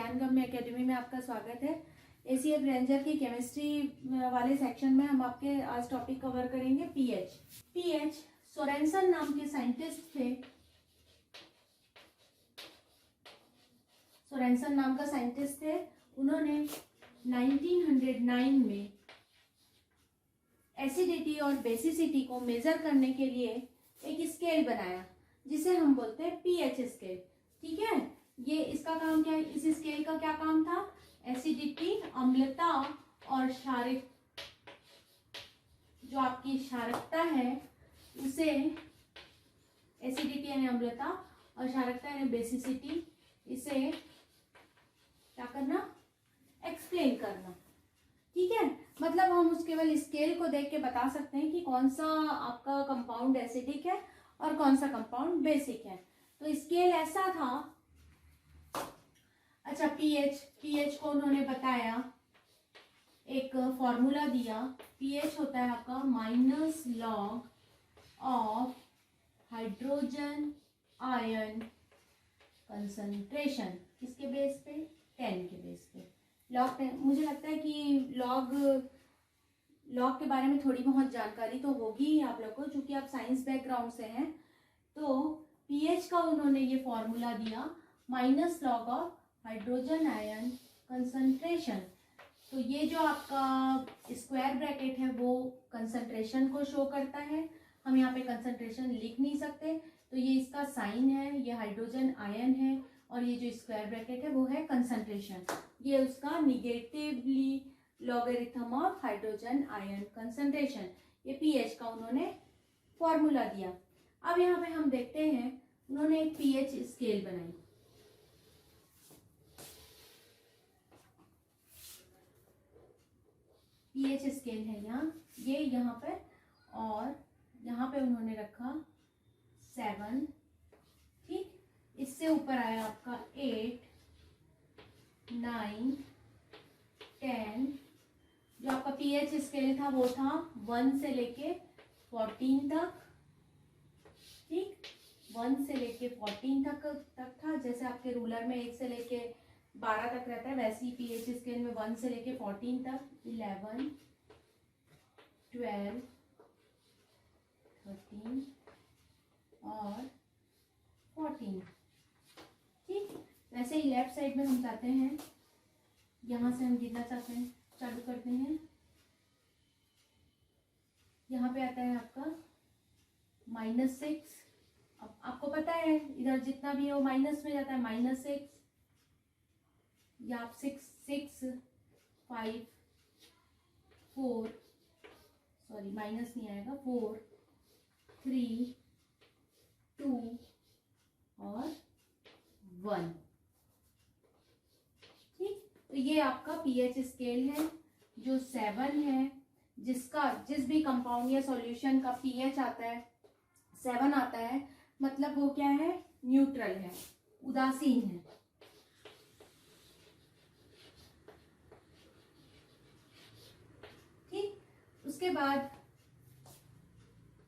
ज्ञान गम्य एकेडमी में आपका स्वागत है। एसीएफ रेंजर की केमिस्ट्री वाले सेक्शन में हम आपके आज टॉपिक कवर करेंगे पीएच। सोरेनसन नाम के साइंटिस्ट थे। सोरेनसन नाम का साइंटिस्ट थे। उन्होंने 1909 में एसिडिटी और बेसिसिटी को मेजर करने के लिए एक स्केल बनाया जिसे हम बोलते हैं पीएच स्केल। ठीक है, ये इसका काम क्या है? इस स्केल का क्या काम था? एसिडिटी, अम्लता और क्षारक, जो आपकी क्षारकता है उसे एसिडिटी यानी अम्लता और क्षारकता यानी बेसिसिटी, इसे क्या करना? एक्सप्लेन करना। ठीक है, मतलब हम उस केवल स्केल को देख के बता सकते हैं कि कौन सा आपका कंपाउंड एसिडिक है और कौन सा कंपाउंड बेसिक है। तो स्केल ऐसा था। अच्छा, पीएच को उन्होंने बताया, एक फॉर्मूला दिया। पीएच होता है आपका minus log of hydrogen ion concentration. किसके बेस पे? 10 के बेस पे। लॉग 10। मुझे लगता है कि लॉग के बारे में थोड़ी बहुत जानकारी तो होगी ही आप लोग को, चूंकि आप साइंस बैकग्राउंड से हैं। तो पीएच का उन्होंने ये फॉर्मूला दिया, minus log of hydrogen ion concentration. तो ये जो आपका स्क्वायर ब्रैकेट है वो कंसंट्रेशन को शो करता है। हम यहाँ पे कंसंट्रेशन लिख नहीं सकते, तो ये इसका साइन है, ये हाइड्रोजन आयन है और ये जो स्क्वायर ब्रैकेट है वो है कंसंट्रेशन। ये उसका negatively logarithm of hydrogen ion concentration. ये पीएच का उन्होंने फॉर्मूला दिया। अब यहाँ पे हम देखते हैं, उन्होंने एक पीएच स्केल बनाई। पीएच स्केल है ये यहाँ पे, और यहाँ पे उन्होंने रखा 7। ठीक, इससे ऊपर आया आपका 8, 9, 10। जो आपका पीएच स्केल था वो था 1 से लेके 14 तक। ठीक, 1 से लेके 14 तक था। जैसे आपके रूलर में 1 से लेके 12 तक रहता है, वैसे ही पीएच स्केल में 1 से लेके 14 तक। 11, 12, 13 और 14। ठीक, वैसे ही लेफ्ट साइड में हम चाहते हैं, यहाँ से हम गिनना चाहते हैं, चालू करते हैं। यहाँ पे आता है आपका -6। अब आपको पता है इधर जितना भी है वो माइनस में जाता है। -6 या आप 6, 5, 4, सॉरी माइनस नहीं आएगा, 4, 3, 2 और 1। ठीक, तो ये आपका पीएच स्केल है जो 7 है, जिस भी कंपाउंड या सॉल्यूशन का पीएच आता है 7 आता है, मतलब वो क्या है? न्यूट्रल है, उदासीन है। ठीक, उसके बाद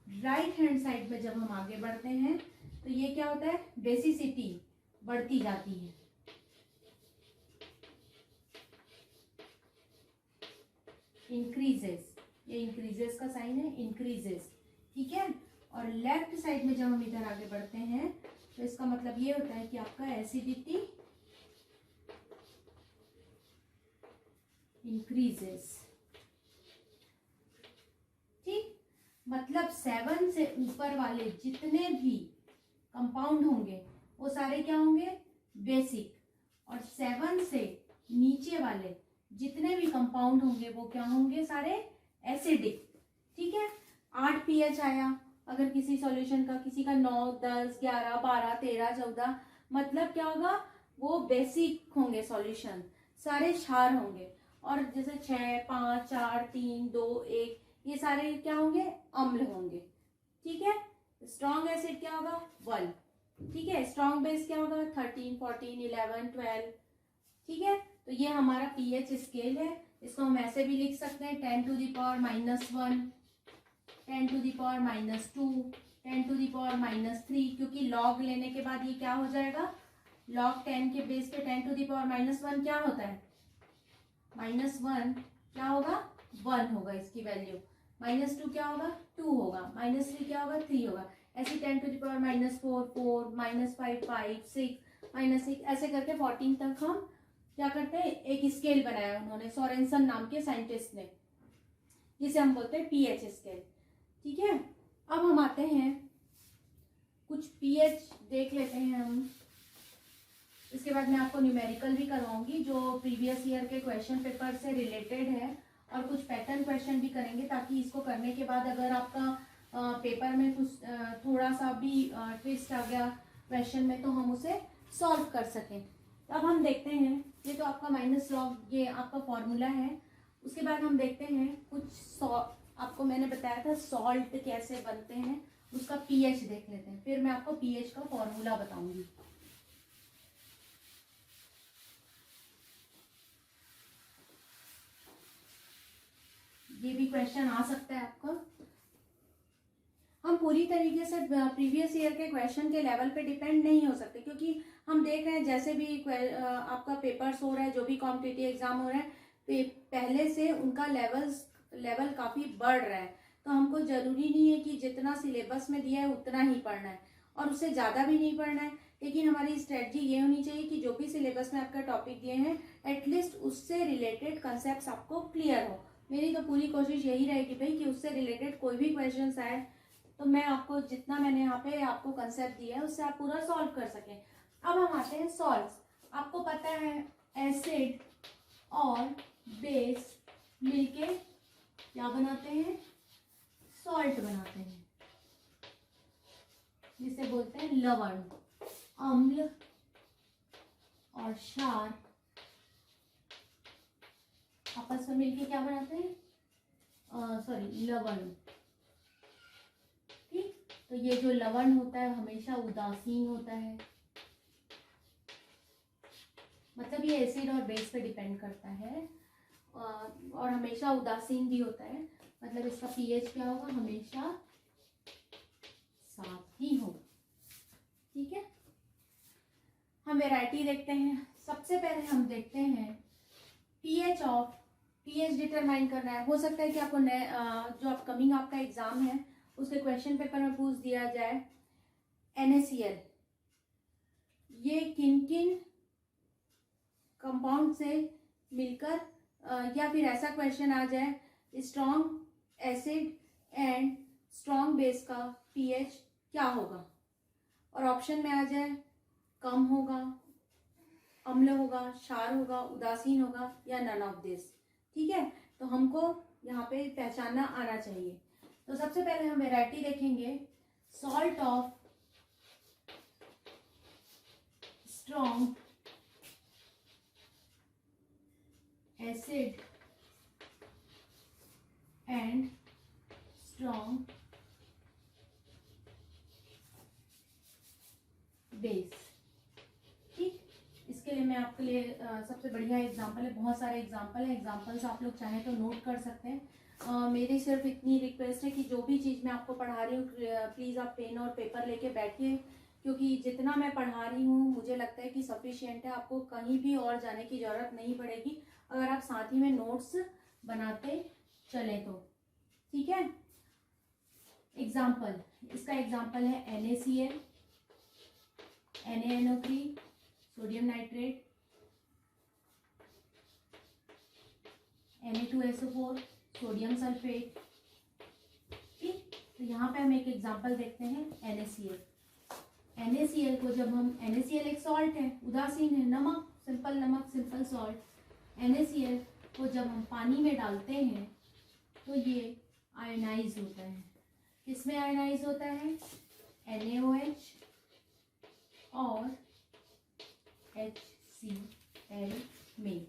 राइट हैंड साइड में जब हम आगे बढ़ते हैं तो ये क्या होता है? बेसिसिटी बढ़ती जाती है। इंक्रीजेस, ये इंक्रीजेस का साइन है, इंक्रीजेस। ठीक है, और लेफ्ट साइड में जब हम इधर आगे बढ़ते हैं तो इसका मतलब ये होता है कि आपका एसिडिटी इंक्रीजेस। ठीक, मतलब 7 से ऊपर वाले जितने भी कंपाउंड होंगे वो सारे क्या होंगे? बेसिक। और 7 से नीचे वाले जितने भी कंपाउंड होंगे वो क्या होंगे? सारे एसिडिक। ठीक है, 8 पीएच आया अगर किसी सॉल्यूशन का, किसी का 9, 10, 11, 12, 13, 14, मतलब क्या होगा? वो बेसिक होंगे सॉल्यूशन, सारे क्षार होंगे। और जैसे 6, 5, 4, 3, 2, 1, ये सारे क्या होंगे? अम्ल होंगे। ठीक है, स्ट्रॉन्ग एसिड क्या होगा? 1। ठीक है, स्ट्रॉन्ग बेस क्या होगा? 13, 14, 11, 12। ठीक है, तो ये हमारा पीएच स्केल है। इसको हम ऐसे भी लिख सकते हैं 10 to the power -1, 10 to the power -2, 10 to the power -3, क्योंकि लॉग लेने के बाद ये क्या हो जाएगा? log 10 के बेस पे 10 टू द पावर -1 क्या होता है? -1 क्या होगा? 1 होगा इसकी वैल्यू। -2 क्या होगा? 2 होगा। -3 क्या होगा? 3 होगा। ऐसे 10 टू द पावर -4 4, -5 5, 6, -6 ऐसे करके 14 तक हम क्या करते हैं, एक स्केल बनाया उन्होंने, सोरेनसन नाम के साइंटिस्ट ने, जिसे हम बोलते हैं पीएच स्केल। ठीक है, अब हम आते हैं कुछ पीएच देख लेते हैं हम। इसके बाद मैं आपको न्यूमेरिकल भी करवाऊंगी जो प्रीवियस ईयर के क्वेश्चन पेपर से रिलेटेड है, और कुछ पैटर्न क्वेश्चन भी करेंगे, ताकि इसको करने के बाद अगर आपका पेपर में कुछ थोड़ा सा भी ट्विस्ट आ गया क्वेश्चन में, तो हम उसे सॉल्व कर सकें। अब हम देखते हैं, ये तो आपका माइनस लॉग, ये आपका फॉर्मूला है। उसके बाद हम देखते हैं कुछ आपको मैंने बताया था सॉल्ट कैसे बनते हैं, उसका पीएच देख लेते हैं, फिर मैं आपको पीएच का फॉर्मूला बताऊंगी। ये भी क्वेश्चन आ सकता है आपका। हम पूरी तरीके से प्रीवियस ईयर के क्वेश्चन के लेवल पे डिपेंड नहीं हो सकते, क्योंकि हम देख रहे हैं जैसे भी आपका पेपर्स हो रहा है, जो भी कॉम्पिटिटिव एग्जाम हो रहा है, पहले से उनका लेवल काफ़ी बढ़ रहा है। तो हमको ज़रूरी नहीं है कि जितना सिलेबस में दिया है उतना ही पढ़ना है, और उससे ज़्यादा भी नहीं पढ़ना है। लेकिन हमारी स्ट्रेटजी ये होनी चाहिए कि जो भी सिलेबस में आपका टॉपिक दिए हैं, एटलीस्ट उससे रिलेटेड कंसेप्ट आपको क्लियर हो। मेरी तो पूरी कोशिश यही रहेगी भाई कि उससे रिलेटेड कोई भी क्वेश्चन आए तो मैं आपको जितना मैंने यहाँ पे आपको कंसेप्ट दिया है उससे आप पूरा सॉल्व कर सकें। अब हम आते हैं सॉल्ट्स। आपको पता है एसिड और बेस मिलके क्या बनाते हैं? सॉल्ट बनाते हैं, जिसे बोलते हैं लवण। अम्ल और क्षार आपस में मिलके क्या बनाते हैं? लवण। ठीक, तो ये जो लवण होता है हमेशा उदासीन होता है, मतलब ये एसिड और बेस पे डिपेंड करता है, और हमेशा उदासीन भी होता है, मतलब इसका पीएच क्या होगा? हमेशा 7 ही होगा। ठीक है, हम वैरायटी देखते हैं। सबसे पहले हम देखते हैं पीएच डिटरमाइन करना है। हो सकता है कि आपको जो अपकमिंग आपका एग्जाम है उसके क्वेश्चन पेपर में पूछ दिया जाए NaCl ये किन किन कंपाउंड से मिलकर, या फिर ऐसा क्वेश्चन आ जाए strong acid and strong base का पीएच क्या होगा, और ऑप्शन में आ जाए कम होगा, अम्ल होगा, क्षार होगा, उदासीन होगा, या नन ऑफ दिस। ठीक है, तो हमको यहाँ पे पहचानना आना चाहिए। तो सबसे पहले हम वैरायटी देखेंगे, salt of strong acid and strong base. ठीक, इसके लिए मैं आपके लिए सबसे बढ़िया एग्जांपल है, बहुत सारे एग्जांपल हैं, एग्जांपल्स आप लोग चाहें तो नोट कर सकते हैं। मेरी सिर्फ इतनी रिक्वेस्ट है कि जो भी चीज़ मैं आपको पढ़ा रही हूँ प्लीज़ आप पेन और पेपर लेके बैठिए, क्योंकि जितना मैं पढ़ा रही हूँ मुझे लगता है कि सफिशिएंट है, आपको कहीं भी और जाने की ज़रूरत नहीं पड़ेगी अगर आप साथ ही में नोट्स बनाते चले तो। ठीक है, एग्जाम्पल, इसका एग्जाम्पल है NaCl, NaNO3, sodium nitrate, Na2SO4, sodium sulphate. ठीक, तो यहाँ पे हम एक एग्जाम्पल देखते हैं NaCl। NaCl को जब हम, NaCl एक सॉल्ट है, उदासीन है, नमक, सिंपल सॉल्ट। NaCl को जब हम पानी में डालते हैं तो ये आयोनाइज होता है। किसमें आयोनाइज होता है? NaOH और HCl में।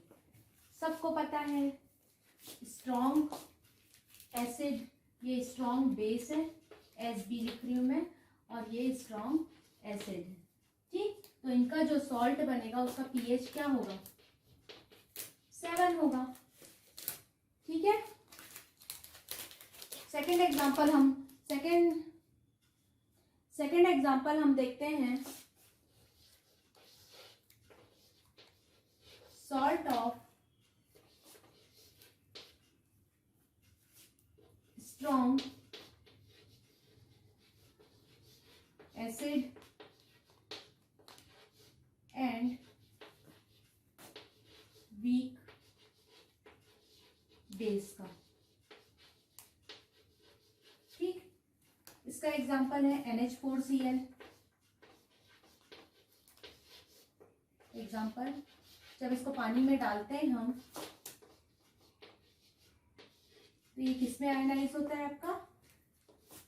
सबको पता है स्ट्रॉन्ग एसिड, ये स्ट्रॉन्ग बेस है, Sb लिख रही हूँ मैं, और ये स्ट्रॉन्ग एसिड है। ठीक, तो इनका जो सॉल्ट बनेगा उसका पीएच क्या होगा? 7 होगा। ठीक है, सेकेंड एग्जाम्पल हम देखते हैं salt of strong acid and weak base का। ठीक, इसका एग्जांपल है NH4Cl। एग्जांपल, जब इसको पानी में डालते हैं हम तो ये किसमें आयनाइज होता है आपका?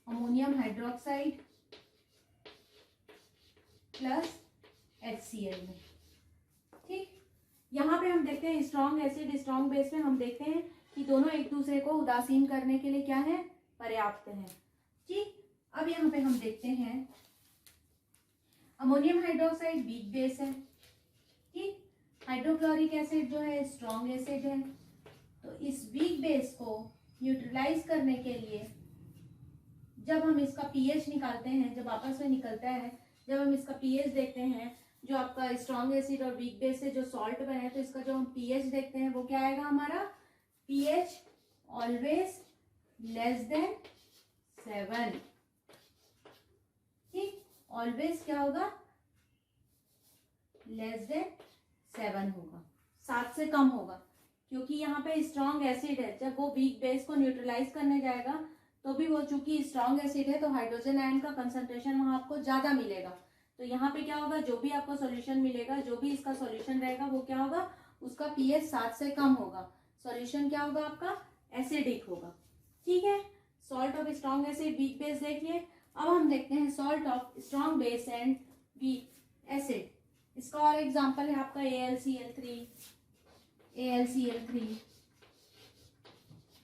अमोनियम हाइड्रोक्साइड प्लस HCl में। ठीक, यहाँ पे हम देखते हैं स्ट्रॉन्ग एसिड स्ट्रॉन्ग बेस में हम देखते हैं कि दोनों एक दूसरे को उदासीन करने के लिए क्या है? पर्याप्त है। ठीक, अब यहाँ पे हम देखते हैं अमोनियम हाइड्रोक्साइड वीक बेस है। ठीक, हाइड्रोक्लोरिक एसिड जो है स्ट्रॉन्ग एसिड है। तो इस वीक बेस को न्यूट्रलाइज करने के लिए जब हम इसका पीएच निकालते हैं, जब आपस में निकलता है, जब हम इसका पीएच देखते हैं, जो आपका स्ट्रॉन्ग एसिड और वीक बेस से जो सॉल्ट बने, तो इसका जो हम पीएच देखते हैं वो क्या आएगा हमारा? PH always less than 7। ठीक, ऑलवेज क्या होगा? लेस देन 7 होगा, 7 से कम होगा, क्योंकि यहाँ पे स्ट्रॉन्ग एसिड है। जब वो वीक बेस को न्यूट्रलाइज करने जाएगा तो भी वो चूंकि स्ट्रॉन्ग एसिड है तो हाइड्रोजन आयन का कंसंट्रेशन वहां आपको ज्यादा मिलेगा। तो यहाँ पे क्या होगा? जो भी आपको सॉल्यूशन मिलेगा, जो भी इसका सॉल्यूशन रहेगा वो क्या होगा? उसका पीएच 7 से कम होगा। सॉल्यूशन क्या होगा आपका? एसिडिक होगा। ठीक है, salt of strong acid weak base देखिए। अब हम देखते हैं salt of strong base and weak acid. इसका और एग्जाम्पल है आपका AlCl3,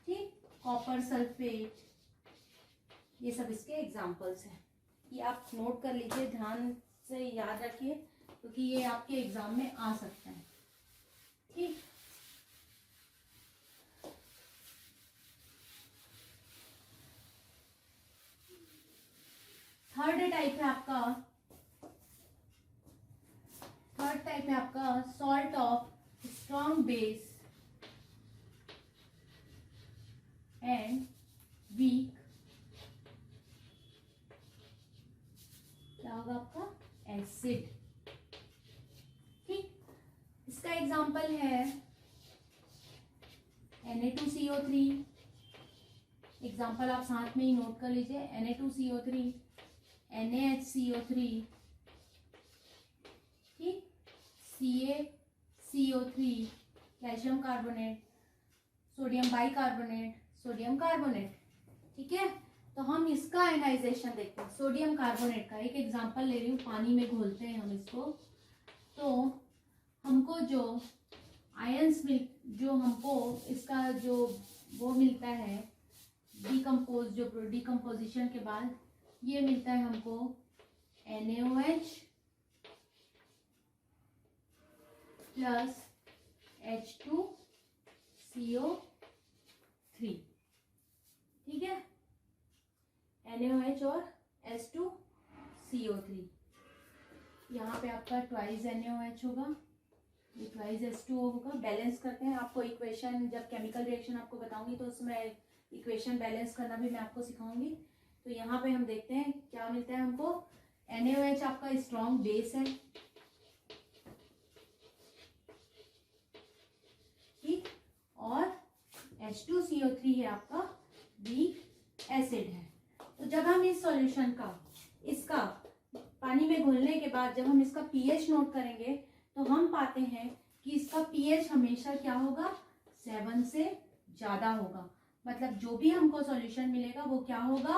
ठीक, कॉपर सल्फेट, ये सब इसके एग्जाम्पल्स हैं। ये आप नोट कर लीजिए, ध्यान से याद रखिए, क्योंकि ये आपके एग्जाम में आ सकता है। ठीक, थर्ड टाइप है आपका salt of strong base and weak, क्या होगा आपका? एसिड। ठीक, इसका एग्जांपल है Na2CO3। एग्जांपल आप साथ में ही नोट कर लीजिए, Na2CO3, NaHCO3, ठीक, CaCO3, calcium carbonate, sodium bicarbonate, sodium carbonate. ठीक है, तो हम इसका आयनाइजेशन देखते हैं। सोडियम कार्बोनेट का एक एग्जांपल ले रही हूँ, पानी में घोलते हैं हम इसको, तो हमको जो आयंस जो हमको इसका जो वो मिलता है डिकम्पोजिशन के बाद ये मिलता है हमको NaOH प्लस H2CO3। ठीक है, NaOH और H2CO3। यहाँ पे आपका ट्वाइस NaOH होगा, ये ट्वाइस H2O होगा। बैलेंस करते हैं, आपको इक्वेशन जब केमिकल रिएक्शन आपको बताऊंगी तो उसमें इक्वेशन बैलेंस करना भी मैं आपको सिखाऊंगी। तो यहाँ पे हम देखते हैं क्या मिलता है हमको। NaOH आपका स्ट्रॉन्ग बेस है, ठीक, और H2CO3 है आपका वीक एसिड है। तो जब हम इस सॉल्यूशन का इसका पानी में घुलने के बाद जब हम इसका पीएच नोट करेंगे तो हम पाते हैं कि इसका पीएच हमेशा क्या होगा? 7 से ज्यादा होगा। मतलब जो भी हमको सॉल्यूशन मिलेगा वो क्या होगा?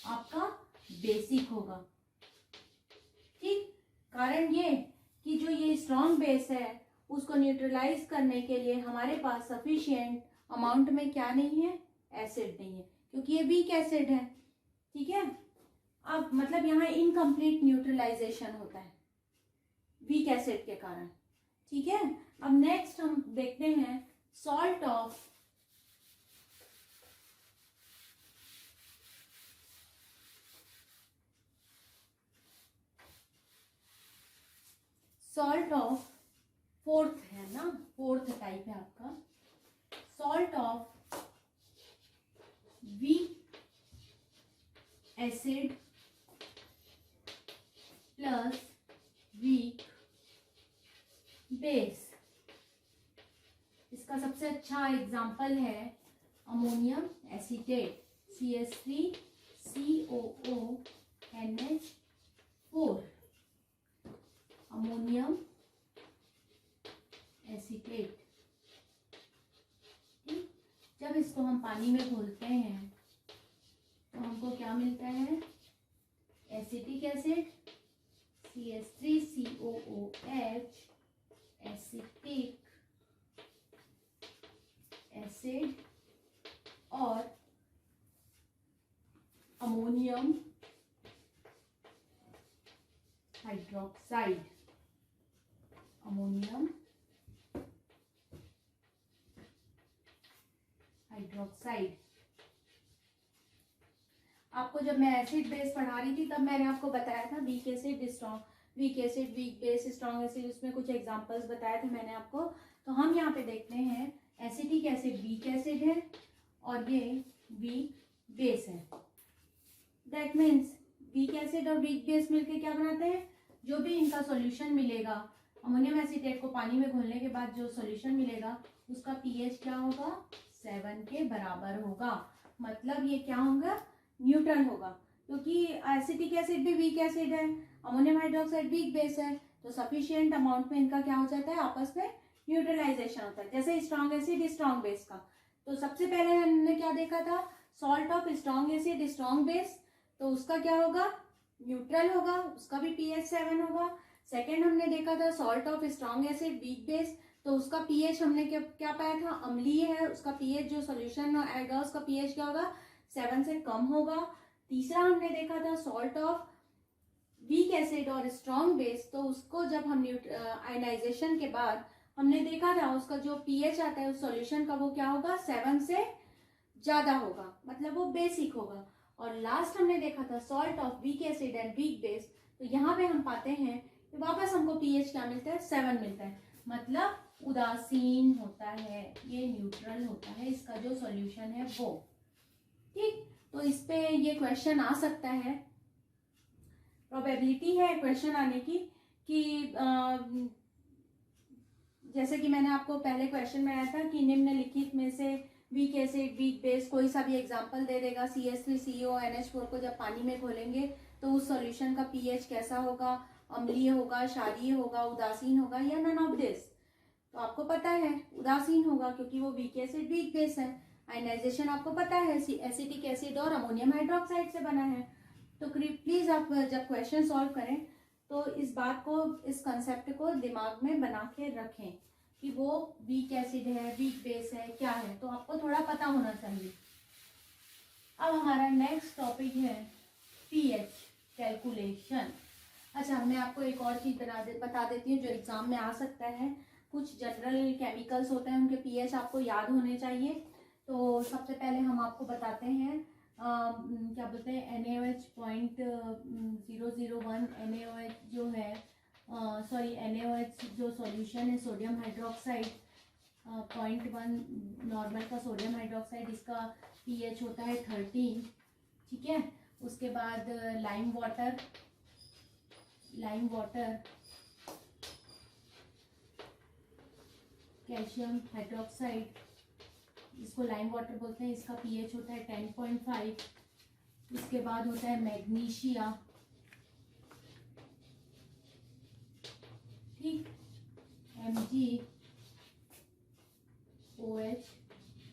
आपका बेसिक होगा। ठीक, कारण ये कि जो ये स्ट्रॉन्ग बेस है उसको न्यूट्रलाइज करने के लिए हमारे पास सफिशिएंट अमाउंट में क्या नहीं है? एसिड नहीं है, क्योंकि ये वीक एसिड है। ठीक है, अब मतलब यहाँ इनकम्प्लीट न्यूट्रलाइजेशन होता है वीक एसिड के कारण। ठीक है, अब नेक्स्ट हम देखते हैं salt of fourth fourth type है आपका salt of weak acid plus weak base. इसका सबसे अच्छा एग्जाम्पल है ammonium acetate CH3COONH4 ammonium acetate. ठीक, जब इसको हम पानी में घोलते हैं तो हमको क्या मिलता है? Acetic acid CH3COOH acetic acid और अमोनियम हाइड्रोक्साइड। Ammonium hydroxide. आपको जब मैं एसिड बेस पढ़ा रही थी तब मैंने आपको बताया था weak acid strong, weak acid, weak base, strong acid, उसमें कुछ एग्जांपल्स बताए थे मैंने आपको। तो हम यहाँ पे देखते हैं एसिटिक एसिड वीक एसिड है और ये वीक बेस है। दैट मीन्स वीक एसिड और वीक बेस मिलके क्या बनाते हैं? जो भी इनका सॉल्यूशन मिलेगा, अमोनियम एसीटेट को पानी में घोलने के बाद जो सॉल्यूशन मिलेगा उसका पीएच क्या होगा? 7 के बराबर होगा। मतलब ये क्या होगा? न्यूट्रल होगा, क्योंकि एसिटिक एसिड भी वीक एसिड है, अमोनियम हाइड्रोक्साइड वीक बेस है, तो सफिशिएंट अमाउंट में इनका क्या हो जाता है? आपस में न्यूट्रलाइजेशन होता है। जैसे स्ट्रॉन्ग एसिड स्ट्रॉन्ग बेस का, तो सबसे पहले हमने क्या देखा था? Salt of strong acid strong base, तो उसका क्या होगा? न्यूट्रल होगा, उसका भी पीएच 7 होगा। सेकेंड हमने देखा था salt of strong acid weak base, तो उसका पीएच हमने क्या पाया था? अम्लीय है, उसका पीएच जो सोल्यूशन आएगा उसका पीएच क्या होगा? 7 से कम होगा। तीसरा हमने देखा था सॉल्ट ऑफ वीक एसिड और स्ट्रॉन्ग बेस, तो उसको जब हम आयनाइजेशन के बाद हमने देखा था उसका जो पीएच आता है उस सॉल्यूशन का वो क्या होगा? 7 से ज्यादा होगा, मतलब वो बेसिक होगा। और लास्ट हमने देखा था salt of weak acid and weak base, तो यहाँ पे हम पाते हैं कि वापस हमको पीएच क्या मिलता है? 7 मिलता है, मतलब उदासीन होता है, ये न्यूट्रल होता है इसका जो सॉल्यूशन है वो। ठीक, तो इस पे ये क्वेश्चन आ सकता है, प्रोबेबिलिटी है क्वेश्चन आने की कि जैसे कि मैंने आपको पहले क्वेश्चन में आया था कि निम्नलिखित में से वीक एसिड वीक बेस कोई सा भी एग्जांपल दे देगा। CH3CONH4 को जब पानी में घोलेंगे तो उस सॉल्यूशन का पीएच कैसा होगा? अम्लीय होगा, क्षारीय होगा, उदासीन होगा या नन ऑफ दिस? तो आपको पता है उदासीन होगा, क्योंकि वो वीक एसिड वीक बेस है। आयनाइजेशन आपको पता है एसिटिक एसिड और अमोनियम हाइड्रोक्साइड से बना है। तो प्लीज आप जब क्वेश्चन सॉल्व करें तो इस बात को, इस कंसेप्ट को दिमाग में बना के रखें कि वो वीक एसिड है, वीक बेस है, क्या है, तो आपको थोड़ा पता होना चाहिए। अब हमारा नेक्स्ट टॉपिक है पीएच कैलकुलेशन। अच्छा, मैं आपको एक और चीज बता देती हूँ जो एग्जाम में आ सकता है। कुछ जनरल केमिकल्स होते हैं, उनके पीएच आपको याद होने चाहिए। तो सबसे पहले हम आपको बताते हैं क्या बोलते हैं, NaOH.001 NaOH जो है, NaOH जो सॉल्यूशन है सोडियम हाइड्रोक्साइड 0.1 नॉर्मल का सोडियम हाइड्रोक्साइड, इसका पीएच होता है 13। ठीक है, उसके बाद लाइम वाटर कैल्शियम हाइड्रोक्साइड, इसको लाइम वाटर बोलते हैं, इसका पीएच होता है 10.5। उसके बाद होता है मैग्नीशिया, ठीक, MgOH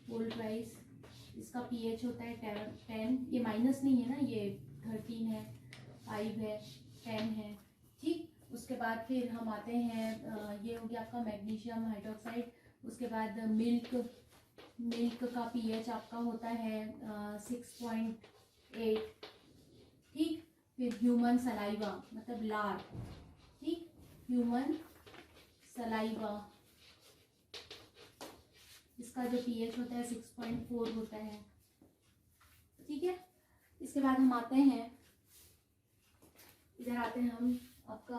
होल राइस, इसका पीएच होता है 10। ये माइनस नहीं है ना, ये 13 है, 5 है, 10 है। ठीक, उसके बाद फिर हम आते हैं, ये हो गया आपका मैग्नीशियम हाइड्रोक्साइड। उसके बाद मिल्क का पीएच आपका होता है 6.8। ठीक, फिर ह्यूमन सलाइवा मतलब लार, ठीक, ह्यूमन सलाइवा, इसका जो पीएच होता है 6.4 होता है। ठीक है, इसके बाद हम आते हैं, इधर आते हैं हम आपका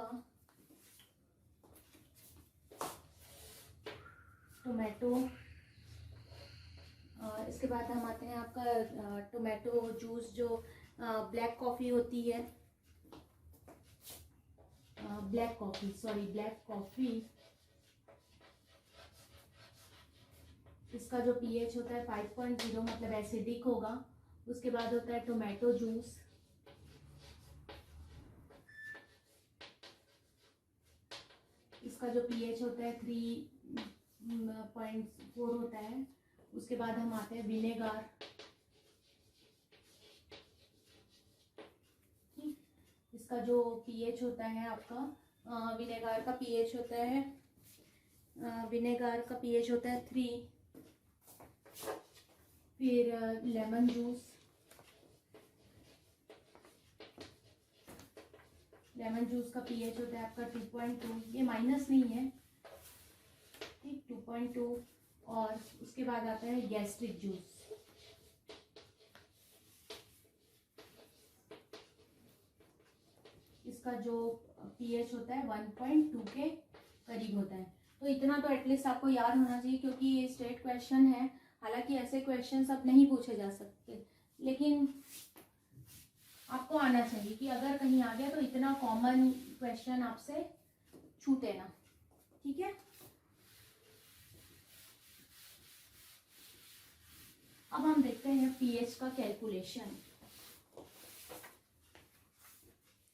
टोमेटो, इसके बाद हम आते हैं आपका टोमेटो जूस, जो ब्लैक कॉफ़ी होती है, ब्लैक कॉफ़ी, इसका जो पीएच होता है 5.0 मतलब एसिडिक होगा। उसके बाद होता है टोमेटो जूस, इसका जो पीएच होता है 3.4 होता है। उसके बाद हम आते हैं विनेगार, इसका जो पीएच होता है आपका विनेगार का पीएच होता है 3। फिर लेमन जूस, का पीएच होता है आपका 2.2, ये माइनस नहीं है, ठीक, 2.2। और उसके बाद आता है गैस्ट्रिक जूस, इसका जो पीएच होता है 1.2 के करीब होता है। तो इतना तो एटलीस्ट आपको याद होना चाहिए, क्योंकि ये स्टेट क्वेश्चन है। हालांकि ऐसे क्वेश्चन अब नहीं पूछे जा सकते, लेकिन आपको आना चाहिए कि अगर कहीं आ गया तो इतना कॉमन क्वेश्चन आपसे छूटे ना, ठीक है। अब हम देखते हैं पीएच का कैलकुलेशन,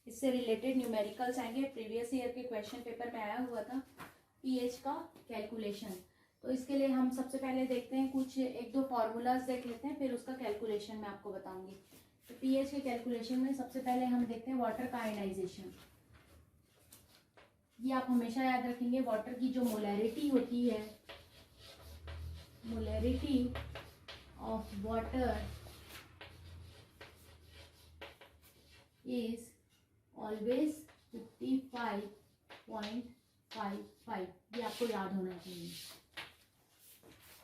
इससे रिलेटेड न्यूमेरिकल्स आएंगे, प्रीवियस ईयर के क्वेश्चन पेपर में आया हुआ था पीएच का कैलकुलेशन। तो इसके लिए हम सबसे पहले देखते हैं कुछ 1-2 फॉर्मूलाज देख लेते हैं, फिर उसका कैलकुलेशन मैं आपको बताऊंगी। तो पीएच के कैलकुलेशन में सबसे पहले हम देखते हैं वाटर का आयनाइजेशन। ये आप हमेशा याद रखेंगे, वाटर की जो मोलैरिटी होती है, molarity of water is always 55.55, ये आपको याद होना चाहिए,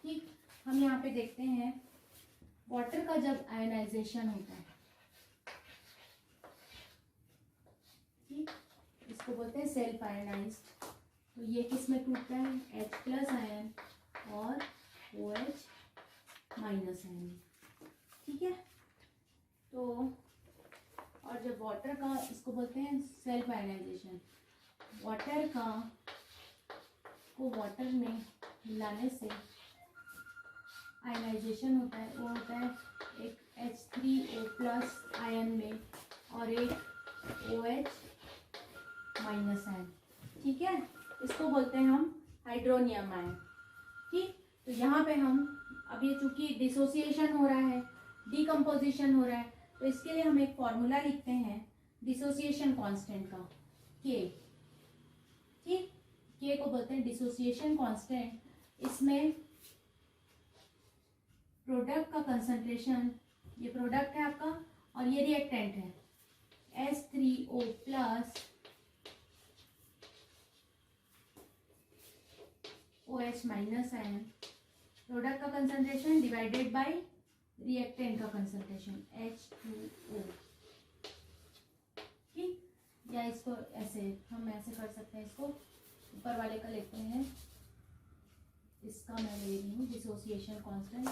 ठीक। हम यहाँ पे देखते हैं वाटर का जब आयनाइजेशन होता है, ठीक, इसको बोलते हैं सेल्फ आयनाइज्ड। तो ये किस में टूटता है, H+ आयन और OH- आयन, ठीक है। तो और जब वाटर का, इसको बोलते हैं सेल्फ आयनाइजेशन, वाटर का को वाटर में मिलाने से आयनाइजेशन होता है, वो होता है एक H3O+ आयन में और एक OH- आयन, ठीक है। इसको बोलते हैं हम हाइड्रोनियम आयन, ठीक। तो यहाँ पे हम अब ये चूंकि डिसोसिएशन हो रहा है, डिकम्पोजिशन हो रहा है, तो इसके लिए हम एक फॉर्मूला लिखते हैं डिसोसिएशन कांस्टेंट का, K, ठीक। K को बोलते हैं डिसोसिएशन कांस्टेंट। इसमें प्रोडक्ट का कंसंट्रेशन, ये प्रोडक्ट है आपका और ये रिएक्टेंट है H3O+ OH- आयन, प्रोडक्ट का कंसंट्रेशन डिवाइडेड बाय रिएक्टेंट का कंसंट्रेशन H2O, ठीक। या इसको ऐसे, हम ऐसे कर सकते हैं, इसको ऊपर वाले का लेते हैं, इसका मैं ले रही हूँ डिसोसिएशन कांस्टेंट,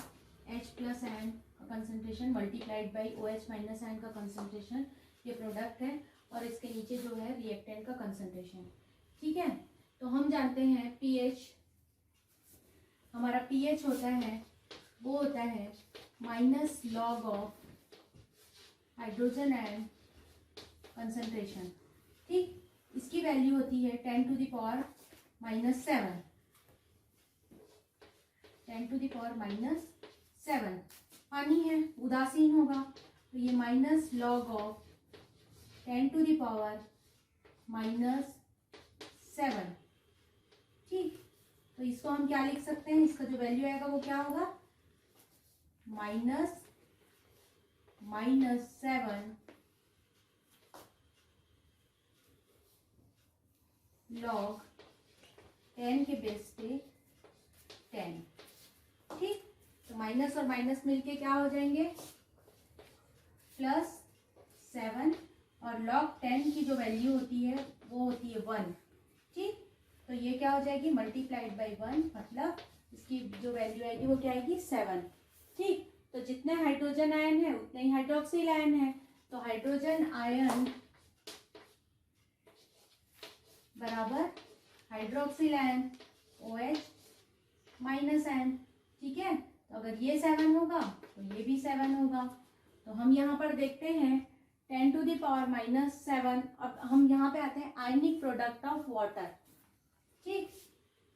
H+ आयन का concentration multiplied by OH- ion का कंसंट्रेशन, ये प्रोडक्ट है, और इसके नीचे जो है रिएक्टेंट का कंसंट्रेशन, ठीक है। तो हम जानते हैं पीएच, हमारा पीएच होता है, वो होता है -log of hydrogen ion concentration, ठीक। इसकी वैल्यू होती है 10⁻⁻⁷, 10⁻⁷। पानी है, उदासीन होगा, तो ये -log ऑफ 10⁻⁻⁷, ठीक। तो इसको हम क्या लिख सकते हैं, इसका जो वैल्यू आएगा वो क्या होगा, -7 log 10 के बेस पे 10, ठीक। तो माइनस और माइनस मिलके क्या हो जाएंगे, +7, और log 10 की जो वैल्यू होती है वो होती है 1, ठीक। तो ये क्या हो जाएगी, मल्टीप्लाइड बाय 1, मतलब इसकी जो वैल्यू आएगी वो क्या आएगी 7। ठीक, तो जितने हाइड्रोजन आयन है उतने ही हाइड्रोक्सिल आयन है, तो हाइड्रोजन आयन बराबर hydroxyl ion OH minus ion. ठीक है, तो अगर ये 7 होगा तो ये भी 7 होगा। तो हम यहाँ पर देखते हैं 10⁻⁻7। अब हम यहाँ पे आते हैं आयनिक प्रोडक्ट ऑफ वाटर। ठीक,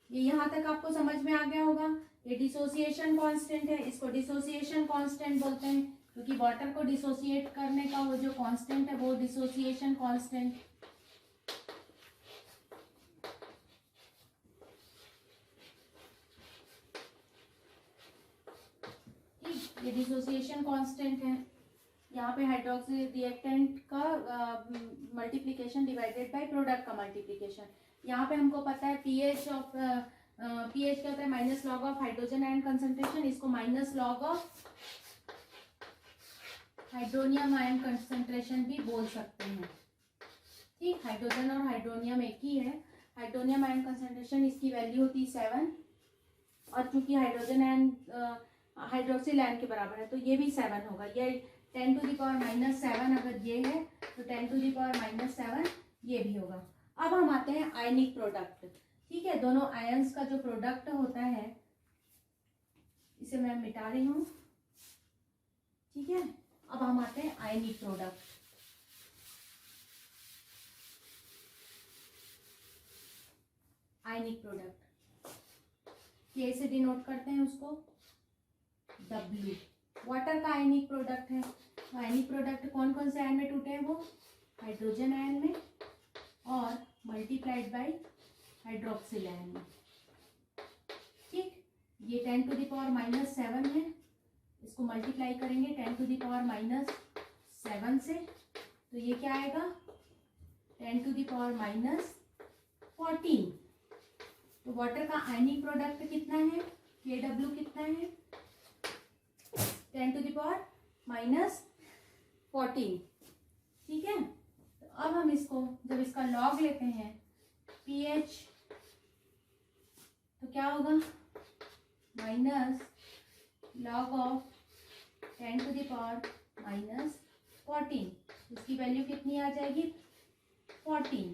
ये यहाँ तक आपको समझ में आ गया होगा। ये डिसोसिएशन कांस्टेंट है, इसको डिसोसिएशन कांस्टेंट बोलते हैं, क्योंकि वाटर को डिसोसिएट करने का वो जो कांस्टेंट है वो डिसोसिएशन कांस्टेंट। ठीक, ये डिसोसिएशन कांस्टेंट है। यहाँ पे हाइड्रोक्सी रिएक्टेंट का मल्टीप्लिकेशन डिवाइडेड बाय प्रोडक्ट का मल्टीप्लिकेशन। यहाँ पे हमको पता है पीएच क्या होता है, minus log of hydrogen ion concentration, इसको minus log of hydronium ion concentration भी बोल सकते हैं। ठीक, हाइड्रोजन और हाइड्रोनियम एक ही है। हाइड्रोनियम आयन कंसंट्रेशन इसकी वैल्यू होती है 7, और चूंकि हाइड्रोजन आयन हाइड्रोक्सिल आयन के बराबर है तो ये भी 7 होगा। ये 10⁻⁻7 अगर ये है तो 10⁻⁻7 ये भी होगा। अब हम आते हैं आयनिक प्रोडक्ट। ठीक है, दोनों आयंस का जो प्रोडक्ट होता है इसे मैं मिटा रही हूँ। ठीक है, अब हम आते हैं आयनिक प्रोडक्ट। आयनिक प्रोडक्ट के से डिनोट करते हैं उसको W। वाटर का आयनिक प्रोडक्ट है, तो आयनिक प्रोडक्ट कौन कौन से आयन में टूटे हैं, वो हाइड्रोजन आयन में और मल्टीप्लाइड बाय हाइड्रोक्सिल आयन में। ठीक, ये 10⁻⁻7 है, इसको मल्टीप्लाई करेंगे 10⁻⁻7 से, तो ये क्या आएगा 10⁻⁻14। तो वाटर का आयनिक प्रोडक्ट कितना है, KW कितना है 10⁻14। ठीक है, तो अब हम इसको जब इसका लॉग लेते हैं pH तो क्या होगा माइनस लॉग ऑफ 10⁻⁻14। इसकी वैल्यू कितनी आ जाएगी 14।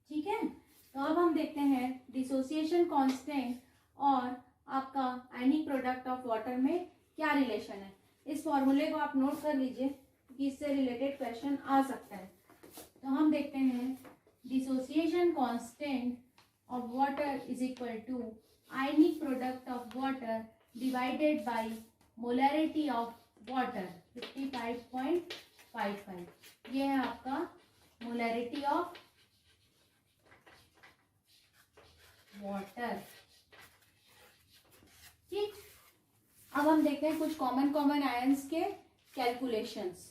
ठीक है, तो अब हम देखते हैं डिसोसिएशन कांस्टेंट और आपका आयनिक प्रोडक्ट ऑफ वाटर में क्या रिलेशन है। इस फॉर्मूले को आप नोट कर लीजिए क्योंकि इससे रिलेटेड क्वेश्चन आ सकता है। तो हम देखते हैं dissociation constant of water is equal to ionic product of water divided by molarity of water 55.55। ये है आपका मोलैरिटी ऑफ वाटर। ठीक, अब हम देखते हैं कुछ कॉमन आयंस के कैलकुलेशंस।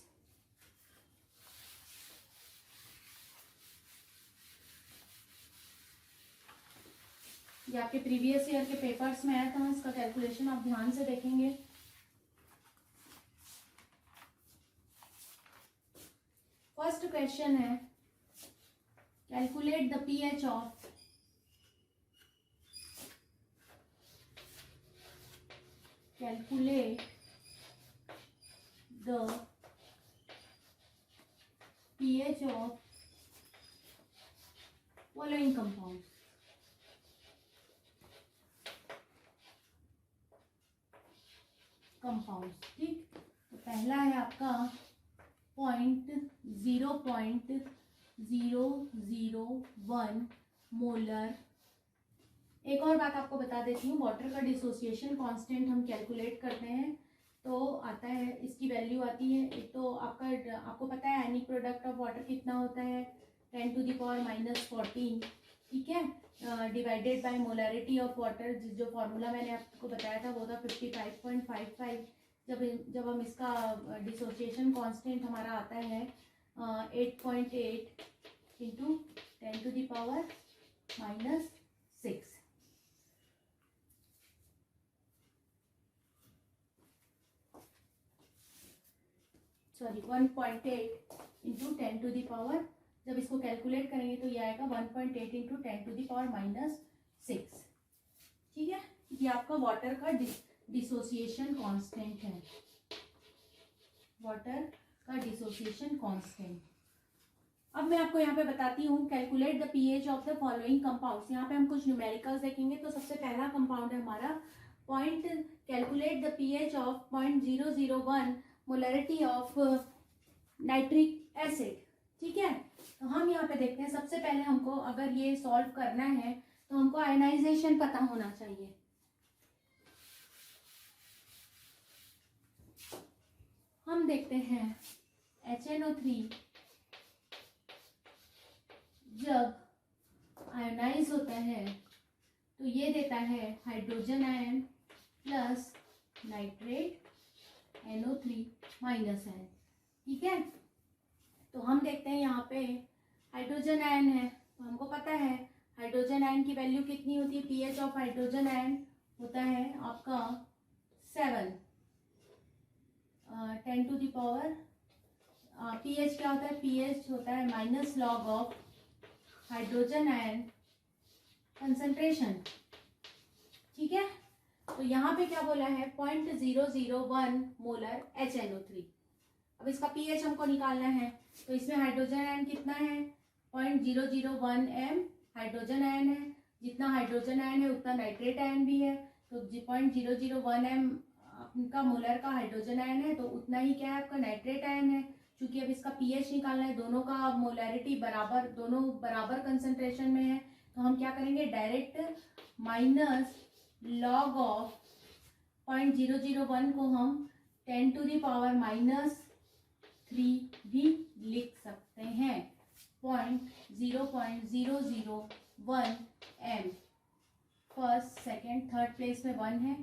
ये आपके प्रीवियस ईयर के पेपर्स में आया था, इसका कैलकुलेशन आप ध्यान से देखेंगे। फर्स्ट क्वेश्चन है calculate the pH of calculate the pH of following compounds। ठीक, तो पहला है आपका 0.001 मोलर। एक और बात आपको बता देती हूँ, वाटर का डिसोसिएशन कांस्टेंट हम कैलकुलेट करते हैं तो आता है, इसकी वैल्यू आती है, एक तो आपको पता है आयनिक प्रोडक्ट ऑफ वाटर कितना होता है 10⁻⁻14। ठीक है, divided by molarity of water, जो फॉर्मूला मैंने आपको बताया था वो था 55.55। जब हम इसका डिसोसिएशन कांस्टेंट हमारा आता है 8.8 इंटू 10⁻⁻6। सॉरी 1.8 इंटू 10⁻, जब इसको कैलकुलेट करेंगे तो ये आएगा 1.8 इंटू 10⁻⁻6। ठीक है, ये आपका वाटर का डिसोसिएशन कांस्टेंट है, वाटर का डिसोसिएशन कांस्टेंट। अब मैं आपको यहाँ पे बताती हूँ, calculate the pH of the following compounds. यहाँ पे हम कुछ न्यूमेरिकल्स देखेंगे। तो सबसे पहला कंपाउंड है हमारा point, calculate the pH of 0.001 molarity of nitric acid. ठीक है, तो हम यहाँ पे देखते हैं। सबसे पहले हमको अगर ये सॉल्व करना है तो हमको आयनाइजेशन पता होना चाहिए। हम देखते हैं HNO3 जब आयोनाइज होता है तो ये देता है hydrogen ion plus nitrate NO3 minus ion. ठीक है, तो हम देखते हैं यहाँ पे हाइड्रोजन आयन है, तो हमको पता है हाइड्रोजन आयन की वैल्यू कितनी होती है। पीएच ऑफ हाइड्रोजन आयन होता है आपका 7, 10 टू द पावर। पीएच क्या होता है, पीएच होता है minus log of hydrogen ion concentration. ठीक है, तो यहाँ पे क्या बोला है 0.001 मोलर HNO3। अब इसका पीएच हमको निकालना है, तो इसमें हाइड्रोजन आयन कितना है 0.001 m हाइड्रोजन आयन है। जितना हाइड्रोजन आयन है उतना नाइट्रेट आयन भी है, तो 0.001 m आपका मोलर का हाइड्रोजन आयन है, तो उतना ही क्या है आपका नाइट्रेट आयन है। क्योंकि अब इसका पीएच निकालना है, दोनों का मोलैरिटी बराबर, दोनों बराबर कंसंट्रेशन में है, तो हम क्या करेंगे डायरेक्ट माइनस लॉग ऑफ 0.001 को हम 10 टू द पावर -3 भी लिख सकते हैं। 0.001 m first second third place में 1 है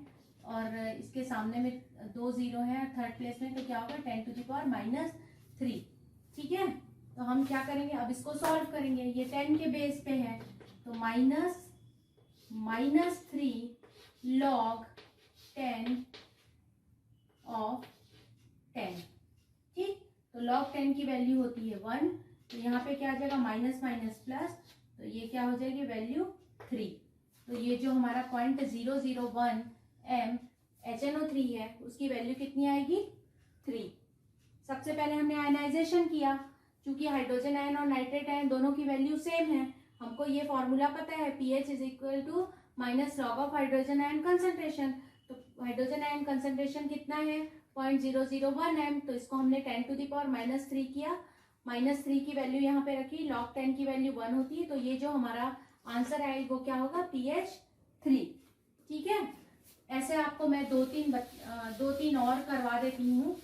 और इसके सामने में 2 0 है थर्ड प्लेस में, तो क्या होगा 10 टू द पावर -3। ठीक है, तो हम क्या करेंगे अब इसको सॉल्व करेंगे। ये 10 के बेस पे है, तो -3 log 10 of 10। ठीक, तो log 10 की वैल्यू होती है 1, तो यहाँ पे क्या आ जाएगा माइनस माइनस प्लस, तो ये क्या हो जाएगी वैल्यू 3। तो ये जो हमारा 0.001 m HNO3 है उसकी वैल्यू कितनी आएगी 3। सबसे पहले हमने आयनाइजेशन किया, क्योंकि हाइड्रोजन आयन और नाइट्रेट आयन दोनों की वैल्यू सेम है। हमको ये फॉर्मूला पता है pH is equal to minus log of hydrogen ion concentration. तो हाइड्रोजन आयन कंसंट्रेशन कितना है 0.001 m, तो इसको हमने 10 टू द पावर -3 किया, -3 की वैल्यू यहाँ पे रखी, लॉग 10 की वैल्यू 1 होती है, तो ये जो हमारा आंसर आएगा वो क्या होगा pH 3। ठीक है, ऐसे आपको मैं दो तीन और करवा देती हूँ,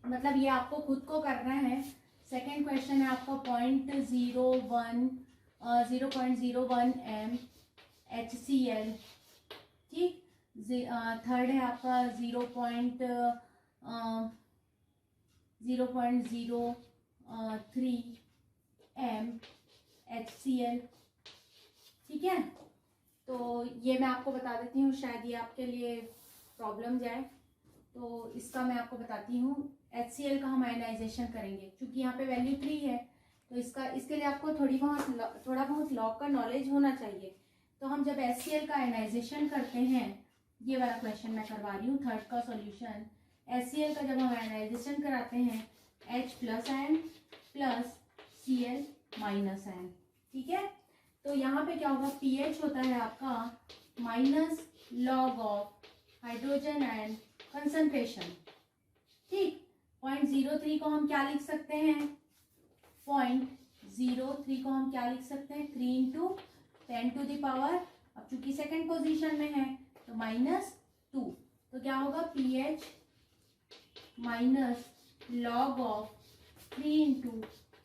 मतलब ये आपको खुद को करना है। सेकेंड क्वेश्चन है आपका 0.01 m HCl। ठीक, थर्ड है आपका 0.03 m HCl। ठीक है, तो ये मैं आपको बता देती हूँ, शायद ये आपके लिए प्रॉब्लम जाए। तो इसका मैं आपको बताती हूँ, HCl का हम आयनाइजेशन करेंगे, क्योंकि यहाँ पे वैल्यू 3 है, तो इसके लिए आपको थोड़ा बहुत लॉग का नॉलेज होना चाहिए। तो हम जब HCl का आयनाइजेशन करते हैं, ये वाला क्वेश्चन मैं करवा रही हूँ थर्ड का सॉल्यूशन। HCl का जब हम आयनाइजेशन कराते हैं H plus ion plus Cl minus ion. ठीक है, तो यहाँ पे क्या होगा pH होता है आपका minus log of hydrogen ion concentration. ठीक, 0.03 को हम क्या लिख सकते हैं 0.03 को हम क्या लिख सकते हैं 3 इंटू 10 टू द पावर, अब चूंकि सेकंड पोजीशन में है तो -2, तो क्या होगा pH minus log of 3 into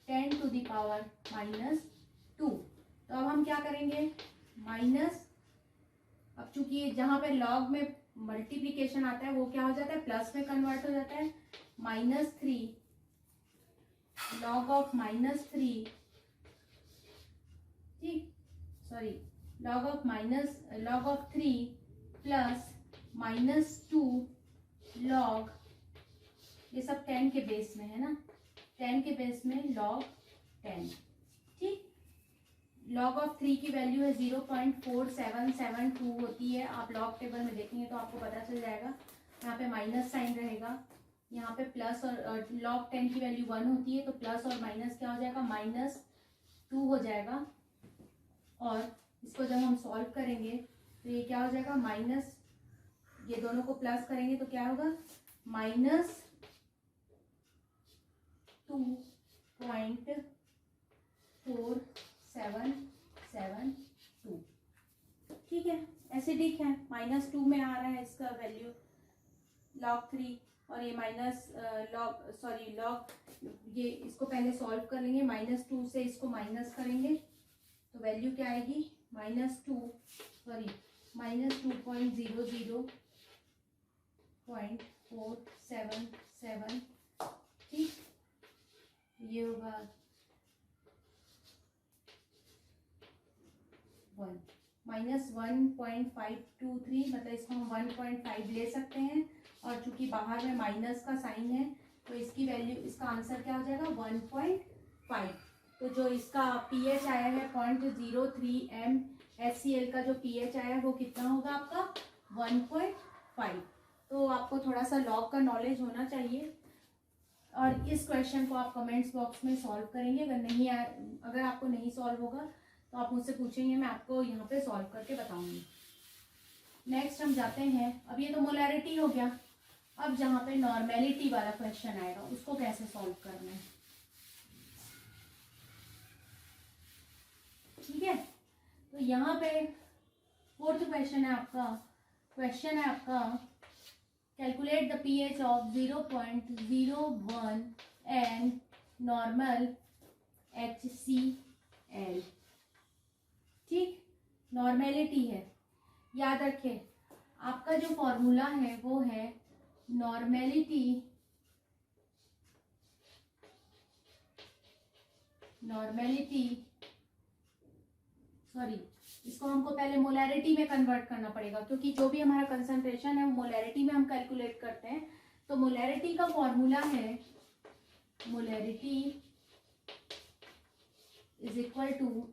10 to the power -2। तो अब हम क्या करेंगे माइनस, अब चूंकि जहां पे लॉग में मल्टीप्लीकेशन आता है वो क्या हो जाता है प्लस में कन्वर्ट हो जाता है, -3 लॉग ऑफ -3, ठीक sorry log of 3 plus -2 log, ये सब 10 के बेस में है ना, 10 के बेस में लॉग 10। ठीक, लॉग ऑफ 3 की वैल्यू है 0.4772 होती है। आप लॉग टेबल में देखेंगे तो आपको पता चल जाएगा। यहाँ पे माइनस साइन रहेगा, यहाँ पे प्लस, और लॉग 10 की वैल्यू 1 होती है तो प्लस और माइनस क्या हो जाएगा, -2 हो जाएगा। और इसको जब हम सॉल्व करेंगे तो ये क्या हो जाएगा, माइनस, ये दोनों को प्लस करेंगे तो क्या होगा, -2.4772। ठीक है, एसिडिक है, -2 में आ रहा है इसका वैल्यू log 3, और ये लॉग, ये इसको पहले सॉल्व कर लेंगे, -2 से इसको माइनस करेंगे तो वैल्यू क्या आएगी, -2.00.477। ठीक, ये होगा 1 -1.523, मतलब इसको हम 1.5 ले सकते हैं, और चूंकि बाहर में माइनस का साइन है तो इसकी वैल्यू, इसका आंसर क्या हो जाएगा, 1.5। तो जो इसका pH आया है 0.03 MnHCl का जो pH आया है वो कितना होगा आपका, 1.5। तो आपको थोड़ा सा लॉग का नॉलेज होना चाहिए, और इस क्वेश्चन को आप कमेंट्स बॉक्स में सॉल्व करेंगे। अगर आपको नहीं सॉल्व होगा तो आप मुझसे पूछेंगे, मैं आपको यहाँ पे सॉल्व करके बताऊंगी। नेक्स्ट हम जाते हैं, अब ये तो मोलैरिटी हो गया, अब जहाँ पे नॉर्मेलिटी वाला क्वेश्चन आएगा उसको कैसे सॉल्व करना है। ठीक है, तो यहाँ पे फोर्थ क्वेश्चन है आपका, calculate the pH of 0.01 and normal HCl। ठीक, नॉर्मेलिटी है, याद रखें आपका जो फॉर्मूला है वो है नॉर्मेलिटी सॉरी, इसको हमको पहले मोलैरिटी में कन्वर्ट करना पड़ेगा, क्योंकि जो भी हमारा कंसंट्रेशन है वो मोलैरिटी में हम कैलकुलेट करते हैं। तो मोलैरिटी का फॉर्मूला है, मोलैरिटी इज इक्वल टू,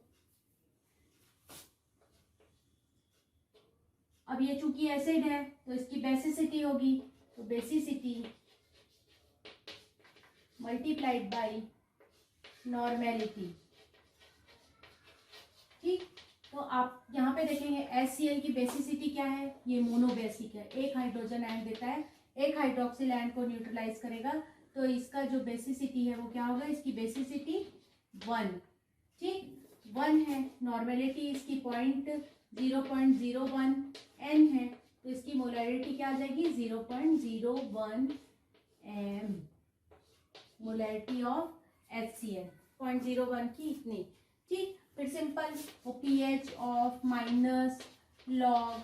अब ये चूंकि एसिड है तो इसकी बेसिसिटी होगी, तो बेसिसिटी मल्टीप्लाइड बाय नॉर्मेलिटी। ठीक, तो आप यहाँ पे देखेंगे HCl की बेसिसिटी क्या है, ये मोनोबेसिक है, एक हाइड्रोजन आयन देता है, एक हाइड्रोक्सिल आयन को न्यूट्रलाइज करेगा, तो इसका जो बेसिसिटी है वो क्या होगा, इसकी बेसिसिटी 1। ठीक, 1 है, नॉर्मेलिटी इसकी 0.01 N है, तो इसकी मोलैरिटी क्या आ जाएगी, 0.01 M, मोलैरिटी ऑफ HCl 0.01 की इतनी। ठीक, फिर सिंपल, वो pH of minus log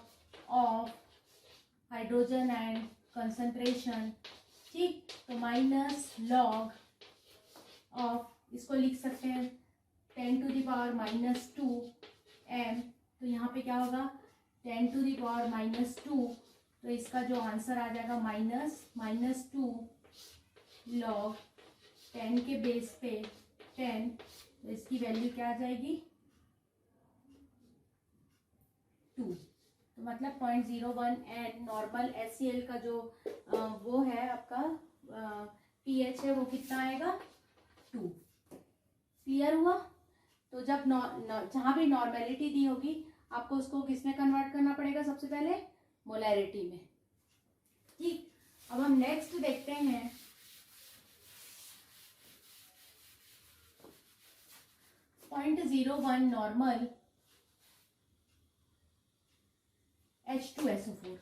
of hydrogen and concentration. ठीक, तो माइनस लॉग ऑफ, इसको लिख सकते हैं 10⁻⁻2 M, तो यहाँ पे क्या होगा 10⁻⁻2, तो इसका जो आंसर आ जाएगा -2 लॉग 10 के बेस पे 10, तो इसकी वैल्यू क्या आ जाएगी 2, तो मतलब 0.01 एंड नॉर्मल HCl का जो वो है आपका pH है वो कितना आएगा 2। क्लियर हुआ। तो जब जहाँ भी नॉर्मेलिटी दी होगी आपको उसको किसमें कन्वर्ट करना पड़ेगा, सबसे पहले मोलैरिटी में। ठीक, अब हम नेक्स्ट देखते हैं, 0.01 नॉर्मल H2SO4।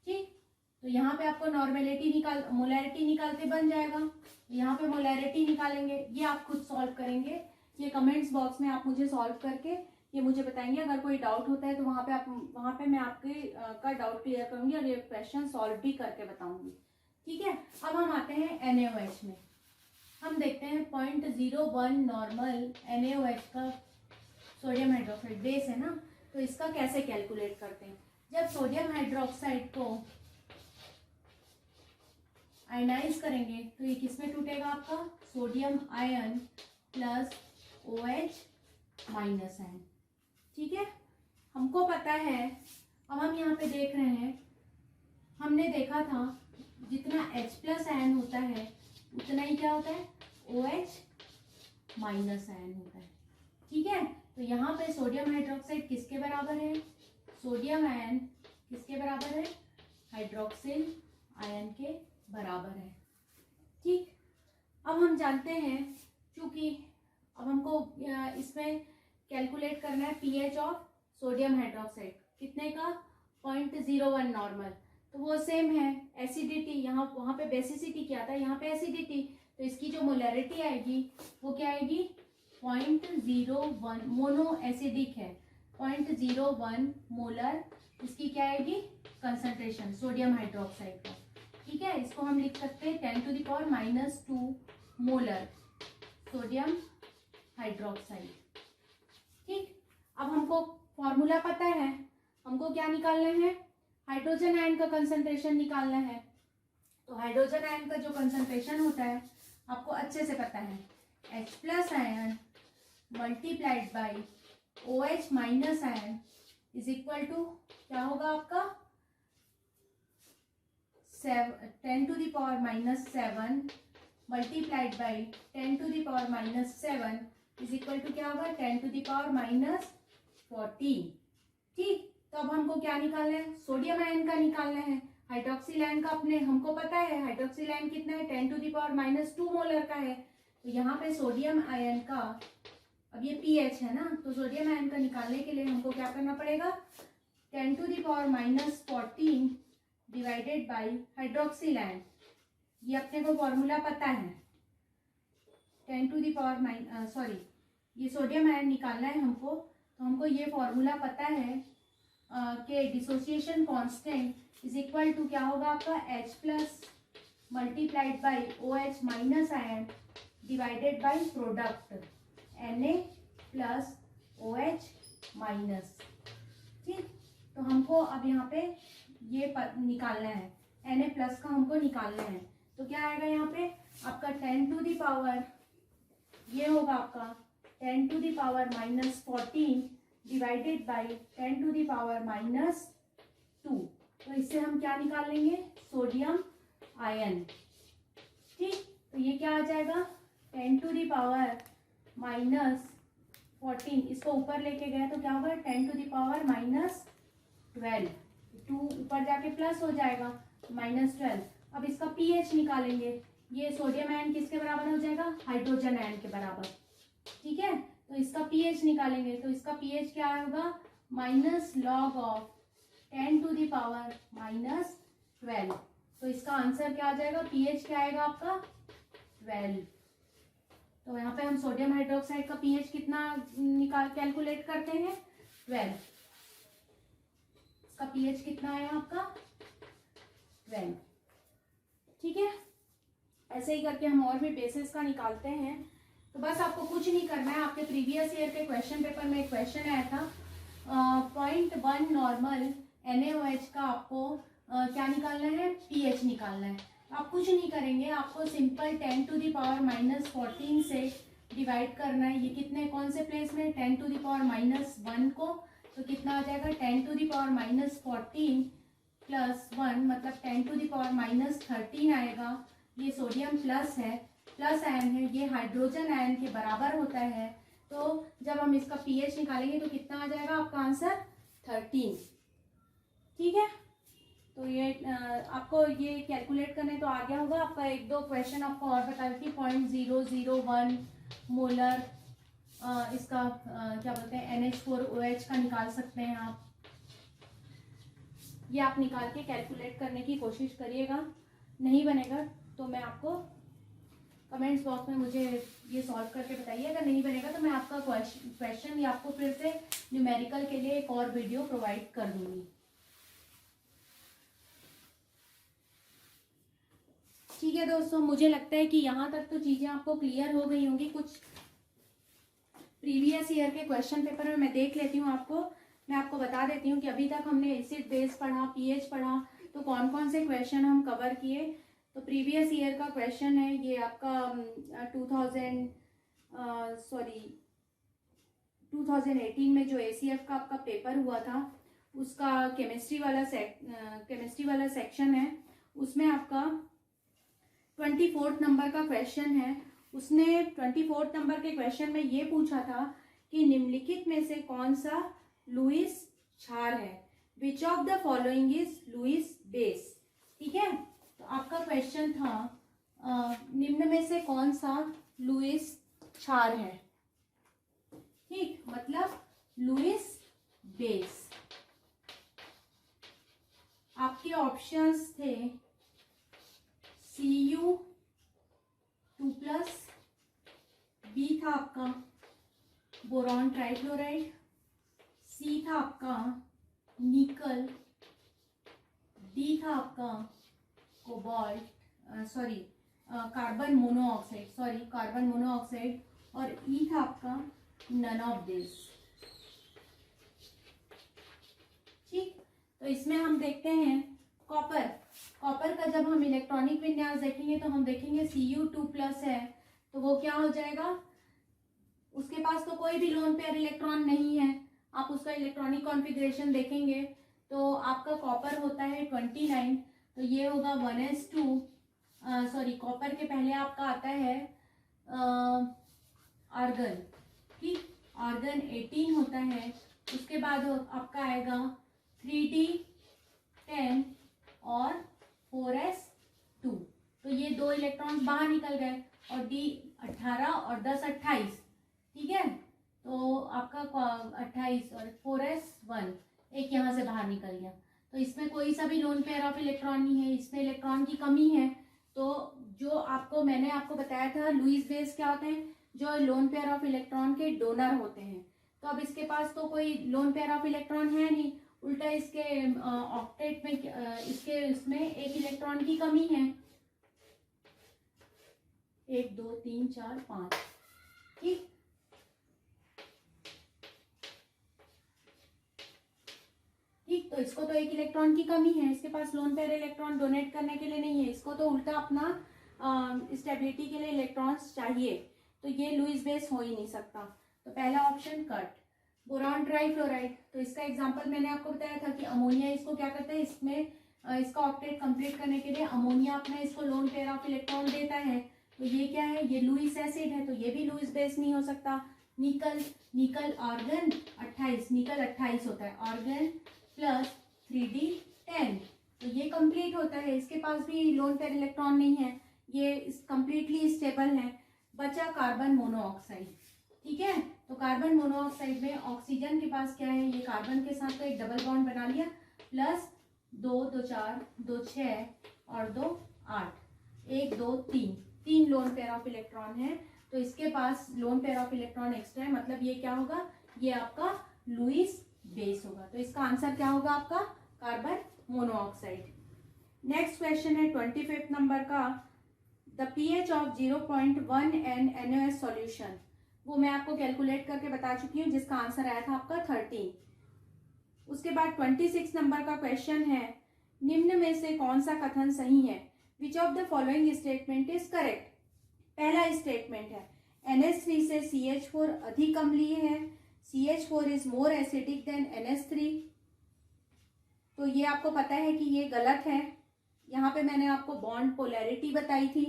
ठीक, तो यहाँ पे आपको मोलैरिटी निकालते बन जाएगा, यहाँ पे मोलैरिटी निकालेंगे, ये आप खुद सॉल्व करेंगे, ये कमेंट्स बॉक्स में आप मुझे सॉल्व करके ये मुझे बताएंगे। अगर कोई डाउट होता है तो वहाँ पे मैं आपके का डाउट क्लियर करूंगी और ये क्वेश्चन सॉल्व भी करके बताऊंगी। ठीक है, अब हम आते हैं NaOH में। हम देखते हैं 0.01 नॉर्मल NaOH का, सोडियम हाइड्रोक्साइड बेस है ना, तो इसका कैसे कैलकुलेट करते हैं। जब सोडियम हाइड्रोक्साइड को आयनाइज करेंगे तो ये किसमें टूटेगा आपका, sodium ion plus OH minus N। ठीक है, हमको पता है, अब हम यहाँ पे देख रहे हैं, हमने देखा था जितना H प्लस N होता है उतना ही क्या होता है, OH माइनस N होता है। ठीक है, तो यहाँ पे सोडियम हाइड्रोक्साइड किसके बराबर है, सोडियम आयन किसके बराबर है, हाइड्रोक्सिल आयन के बराबर है। ठीक, अब हम जानते हैं, चूंकि अब हमको इसमें कैलकुलेट करना है पीएच ऑफ सोडियम हाइड्रोक्साइड, कितने का, 0.01 नॉर्मल, तो वो सेम है। एसिडिटी, यहाँ वहाँ पे बेसिसिटी क्या था, यहाँ पे एसिडिटी, तो इसकी जो मोलरिटी आएगी वो क्या आएगी, 0.01, मोनो एसिडिक है, 0.01 मोलर इसकी क्या आएगी कंसंट्रेशन सोडियम हाइड्रोक्साइड का। ठीक है, इसको हम लिख सकते हैं 10⁻⁻² मोलर सोडियम हाइड्रोक्साइड। ठीक, अब हमको फॉर्मूला पता है, हमको क्या निकालना है, हाइड्रोजन आयन का कंसंट्रेशन निकालना है। तो हाइड्रोजन आयन का जो कंसंट्रेशन होता है आपको अच्छे से पता है, H plus ion multiplied by OH minus ion is equal to क्या होगा आपका 10⁻⁻7 multiplied by 10⁻⁻7 is equal to क्या होगा 10⁻14। ठीक, तो अब हमको क्या निकालना है, सोडियम आयन का निकालना है। हाइड्रोक्सिल आयन का अपने हमको पता है, हाइड्रोक्सिल आयन कितना है, 10⁻⁻2 मोलर का है। तो यहाँ पे सोडियम आयन का, अब ये पीएच है ना, तो सोडियम आयन का निकालने के लिए हमको क्या करना पड़ेगा, 10⁻14 डिवाइडेड बाई हाइड्रोक्सिल आयन, ये अपने को फॉर्मूला पता है, ये सोडियम आयन निकालना है हमको, तो हमको ये फॉर्मूला पता है कि dissociation constant is equal to क्या होगा आपका H plus multiplied by OH minus ion divided by product Na plus OH minus. ठीक, तो हमको अब यहाँ पे ये निकालना है, Na प्लस का हमको निकालना है, तो क्या आएगा यहाँ पे आपका 10 टू दी पावर, ये होगा आपका 10 to the power -14 divided by 10 to the power -2। तो इससे हम क्या निकाल लेंगे, सोडियम आयन। ठीक, तो ये क्या आ जाएगा 10 टू दी पावर -14, इसको ऊपर लेके गए तो क्या होगा 10 टू दी पावर -12, 2 ऊपर जाके प्लस हो जाएगा -12। अब इसका पीएच निकालेंगे, ये सोडियम आयन किसके बराबर हो जाएगा, हाइड्रोजन आयन के बराबर। ठीक है, तो इसका पीएच निकालेंगे, तो इसका पीएच क्या होगा, -log of 10 to the power -12। तो इसका आंसर क्या आ जाएगा, पीएच क्या आएगा आपका 12। तो यहाँ पे हम सोडियम हाइड्रोक्साइड का पीएच कितना कैलकुलेट करते हैं, 12। इसका पीएच कितना आया आपका 12। ठीक है, ऐसे ही करके हम और भी बेसिस का निकालते हैं। तो बस आपको कुछ नहीं करना है, आपके प्रीवियस ईयर के क्वेश्चन पेपर में एक क्वेश्चन आया था 0.1 नॉर्मल NaOH का आपको क्या निकालना है, पीएच निकालना है। आप कुछ नहीं करेंगे, आपको सिंपल 10 टू दी पावर -14 से डिवाइड करना है। ये कितने कौन से प्लेस में, 10 टू दी पावर -1 को, तो कितना आ जाएगा 10 टू दी पावर -14 प्लस 1 मतलब 10 टू दी पावर -13 आएगा। ये सोडियम प्लस है, प्लस आयन है, ये हाइड्रोजन आयन के बराबर होता है। तो जब हम इसका पीएच निकालेंगे तो कितना आ जाएगा आपका आंसर 13। ठीक है, तो ये आपको ये कैलकुलेट करने तो आ गया होगा। आपका एक दो क्वेश्चन आपको और बता देती, 0.001 मोलर इसका क्या बोलते हैं NH4OH का निकाल सकते हैं आप। ये आप निकाल के कैलकुलेट करने की कोशिश करिएगा, नहीं बनेगा तो मैं आपको कमेंट्स बॉक्स में मुझे ये सॉल्व करके बताइए। अगर नहीं बनेगा तो मैं आपका क्वेश्चन या आपको फिर से न्यूमेरिकल के लिए एक और वीडियो प्रोवाइड कर दूंगी। ठीक है दोस्तों, मुझे लगता है कि यहाँ तक तो चीज़ें आपको क्लियर हो गई होंगी। कुछ प्रीवियस ईयर के क्वेश्चन पेपर में मैं देख लेती हूँ मैं आपको बता देती हूँ कि अभी तक हमने एसिड बेस पढ़ा, पीएच पढ़ा, तो कौन कौन से क्वेश्चन हम कवर किए। तो प्रीवियस ईयर का क्वेश्चन है ये आपका सॉरी 2018 में जो ACF का आपका पेपर हुआ था, उसका केमिस्ट्री वाला सेक्शन है, उसमें आपका 24 नंबर का क्वेश्चन है। उसने 24 नंबर के क्वेश्चन में ये पूछा था कि निम्नलिखित में से कौन सा लुईस क्षार है, which of the following is Lewis base. ठीक है, तो आपका क्वेश्चन था निम्न में से कौन सा लुईस क्षार है। ठीक, मतलब लुईस बेस। आपके ऑप्शंस थे Cu2+, बी था आपका बोरॉन ट्राइक्लोराइड, सी था आपका निकल, डी था आपका कोबाल्ट कार्बन मोनोऑक्साइड और ई था आपका नन ऑफ दिस। ठीक, तो इसमें हम देखते हैं कॉपर का जब हम इलेक्ट्रॉनिक विन्यास देखेंगे तो हम देखेंगे Cu2+ है, तो वो क्या हो जाएगा, उसके पास तो कोई भी लोन पेयर इलेक्ट्रॉन नहीं है। आप उसका इलेक्ट्रॉनिक कॉन्फ़िगरेशन देखेंगे तो आपका कॉपर होता है 29, तो ये होगा 1s2। कॉपर के पहले आपका आता है आर्गन। ठीक, आर्गन 18 होता है, उसके बाद आपका आएगा 3d10 और 4s2, तो ये 2 इलेक्ट्रॉन बाहर निकल गए, और d18 और 10 28। ठीक है, तो आपका 28 और 4s1 एक यहाँ से बाहर निकल गया, तो इसमें कोई सा भी लोन पेयर ऑफ इलेक्ट्रॉन नहीं है, इसमें इलेक्ट्रॉन की कमी है। तो जो मैंने आपको बताया था लुईस बेस क्या होते हैं, जो लोन पेयर ऑफ इलेक्ट्रॉन के डोनर होते हैं। तो अब इसके पास तो कोई लोन पेयर ऑफ इलेक्ट्रॉन है नहीं, उल्टा इसके ऑक्टेट में इसमें एक इलेक्ट्रॉन की कमी है, 1 2 3 4 5। ठीक, तो इसको तो एक इलेक्ट्रॉन की कमी है, इसके पास लोन पेयर इलेक्ट्रॉन डोनेट करने के लिए नहीं है, इसको तो उल्टा अपना स्टेबिलिटी के लिए इलेक्ट्रॉन्स चाहिए, तो ये लुईस बेस हो ही नहीं सकता। तो पहला ऑप्शन कट। बोरॉन ट्राइफ्लोराइड, तो इसका एग्जांपल मैंने आपको बताया था कि अमोनिया इसको क्या करता है, इसमें इसका ऑक्टेट कंप्लीट करने के लिए अमोनिया अपना इसको लोन पेयर ऑफ इलेक्ट्रॉन देता है, तो ये क्या है, ये लुईस एसिड है, तो ये भी लुईस बेस नहीं हो सकता। निकल आर्गन 28, निकल 28 होता है, आर्गन प्लस 3d10, तो ये कंप्लीट होता है, इसके पास भी लोन पेयर इलेक्ट्रॉन नहीं है, ये कंप्लीटली स्टेबल है। बचा कार्बन मोनोऑक्साइड। ठीक है, तो कार्बन मोनोऑक्साइड में ऑक्सीजन के पास क्या है, ये कार्बन के साथ तो एक डबल बॉन्ड बना लिया, प्लस 2 2 4 2 6 और 2 8, 1 2 3 लोन पेयर ऑफ इलेक्ट्रॉन है, तो इसके पास lone pair of electron extra है, मतलब ये क्या होगा, ये आपका लुईस बेस होगा। तो इसका आंसर क्या होगा आपका, कार्बन मोनोऑक्साइड। नेक्स्ट क्वेश्चन है 25 नंबर का, the pH of 0.1 NaOH solution, वो मैं आपको कैलकुलेट करके बता चुकी हूँ, जिसका आंसर आया था आपका 13। उसके बाद 26 नंबर का क्वेश्चन है, निम्न में से कौन सा कथन सही है, which of the following statement is correct. पहला स्टेटमेंट है NH3 से CH4 अधिक अम्लीय है, CH4 is more acidic then NH3, तो ये आपको पता है कि ये गलत है। यहाँ पे मैंने आपको बॉन्ड पोलैरिटी बताई थी।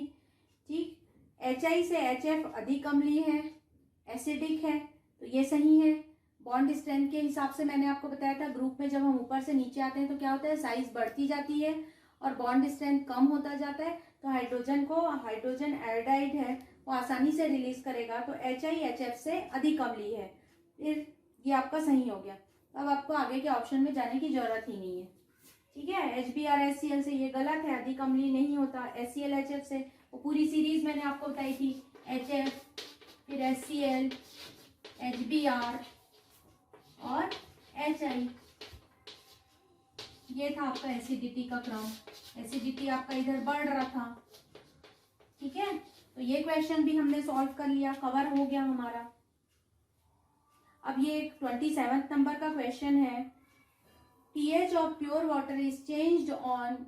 ठीक, HI से HF अधिक अम्लीय है, एसिडिक है, तो ये सही है। बॉन्ड स्ट्रेंथ के हिसाब से मैंने आपको बताया था, ग्रुप में जब हम ऊपर से नीचे आते हैं तो क्या होता है, साइज बढ़ती जाती है और बॉन्ड स्ट्रेंथ कम होता जाता है, तो हाइड्रोजन आयोडाइड है वो आसानी से रिलीज करेगा, तो HI HF से अधिक अम्लीय है, फिर ये आपका सही हो गया। अब आपको आगे के ऑप्शन में जाने की जरूरत ही नहीं है। ठीक है, HBr HCl से ये गलत है, अधिक अम्लीय नहीं होता। HCl HF से वो पूरी सीरीज मैंने आपको बताई थी, HF फिर HCl HBr और HI, ये था आपका एसिडिटी का क्रम, एसिडिटी आपका इधर बढ़ रहा था। ठीक है, तो ये क्वेश्चन भी हमने सॉल्व कर लिया, कवर हो गया हमारा। अब ये 27 नंबर का क्वेश्चन है, pH of pure water is changed on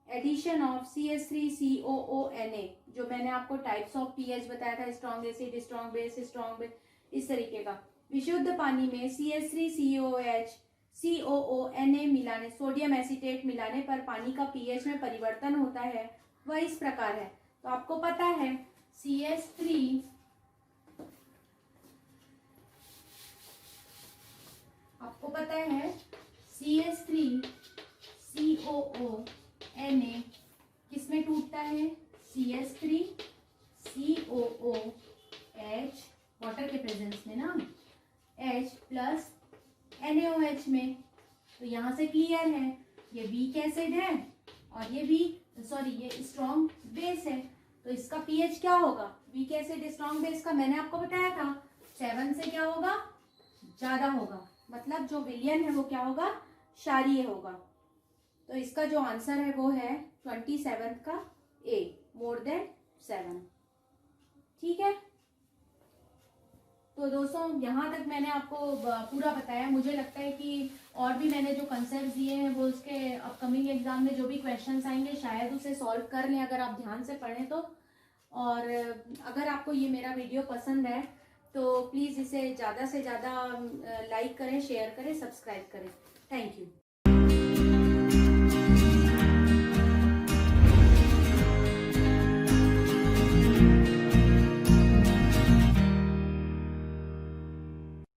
addition of CH3COONA, जो मैंने आपको टाइप्स ऑफ पीएच बताया था, strong acid, strong base, strong base, इस तरीके का। विशुद्ध पानी में CH3COOH COONA मिलाने, सोडियम एसीटेट मिलाने पर पानी का पीएच में परिवर्तन होता है, वह इस प्रकार है। तो आपको पता है CH3COONA किसमें टूटता है? CH3COOH वाटर के प्रेजेंस में ना, H प्लस NaOH में। तो यहाँ से क्लियर है, ये वीक एसिड है और ये स्ट्रॉन्ग बेस है। तो इसका पीएच क्या होगा? वीक एसिड स्ट्रॉन्ग बेस का मैंने आपको बताया था 7 से क्या होगा? ज्यादा होगा, मतलब जो विलियन है वो क्या होगा? क्षारीय होगा। तो इसका जो आंसर है वो है 27 का A, मोर देन 7। ठीक है, तो दोस्तों यहाँ तक मैंने आपको पूरा बताया। मुझे लगता है कि और भी मैंने जो कंसेप्ट दिए हैं वो उसके अपकमिंग एग्जाम में जो भी क्वेश्चंस आएंगे शायद उसे सॉल्व कर लें अगर आप ध्यान से पढ़ें तो। और अगर आपको ये मेरा वीडियो पसंद है तो प्लीज़ इसे ज़्यादा से ज़्यादा लाइक करें, शेयर करें, सब्सक्राइब करें। Thank you.